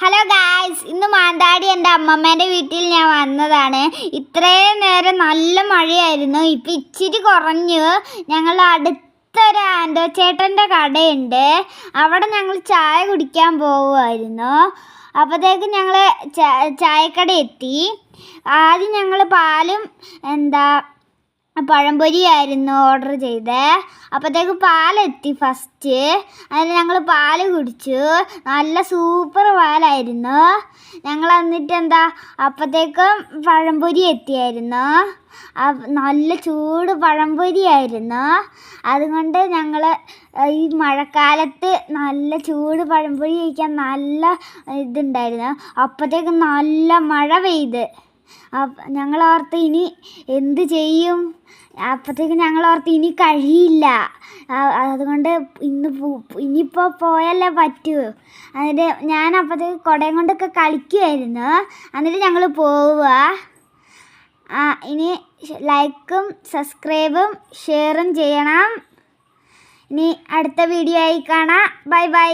Hello guys, ഇന്ന് മാനന്തവാടി എൻ്റെ അമ്മമ്മേൻ്റെ വീട്ടിൽ ഞാൻ വന്നതാണ്. ഇത്രയും നേരം നല്ല മഴയായിരുന്നു. ഇപ്പം ഇച്ചിരി കുറഞ്ഞു. ഞങ്ങൾ അടുത്തൊരു ആൻഡോ ചേട്ടൻ്റെ കടയുണ്ട്, അവിടെ ഞങ്ങൾ ചായ കുടിക്കാൻ പോവുമായിരുന്നു. അപ്പോഴത്തേക്ക് ഞങ്ങൾ ചായക്കട എത്തി. ആദ്യം ഞങ്ങൾ പാലും പഴംപൊരിയായിരുന്നു ഓർഡർ ചെയ്തത്. അപ്പോഴത്തേക്ക് പാലെത്തി ഫസ്റ്റ്. അതിന് ഞങ്ങൾ പാല് കുടിച്ചു. നല്ല സൂപ്പർ പാലായിരുന്നു. ഞങ്ങൾ എന്നിട്ട് അപ്പോഴത്തേക്കും പഴംപൊരി എത്തിയായിരുന്നു. നല്ല ചൂട് പഴംപൊരിയായിരുന്നു. അതുകൊണ്ട് ഞങ്ങൾ ഈ മഴക്കാലത്ത് നല്ല ചൂട് പഴംപൊരി കഴിക്കാൻ നല്ല ഇതുണ്ടായിരുന്നു. അപ്പോഴത്തേക്കും നല്ല മഴ പെയ്ത്. ഞങ്ങളോർത്ത് ഇനി എന്ത് ചെയ്യും. അപ്പോഴത്തേക്ക് ഞങ്ങളോർത്ത് ഇനി കഴിയില്ല. അതുകൊണ്ട് ഇനിയിപ്പോൾ പോയല്ലേ പറ്റൂ. എന്നിട്ട് ഞാൻ അപ്പോഴത്തേക്ക് കുടയും കൊണ്ടൊക്കെ കളിക്കുമായിരുന്നു. എന്നിട്ട് ഞങ്ങൾ പോവുക. ഇനി ലൈക്കും സബ്സ്ക്രൈബും ഷെയറും ചെയ്യണം. ഇനി അടുത്ത വീഡിയോ ആയി കാണാം. Bye bye.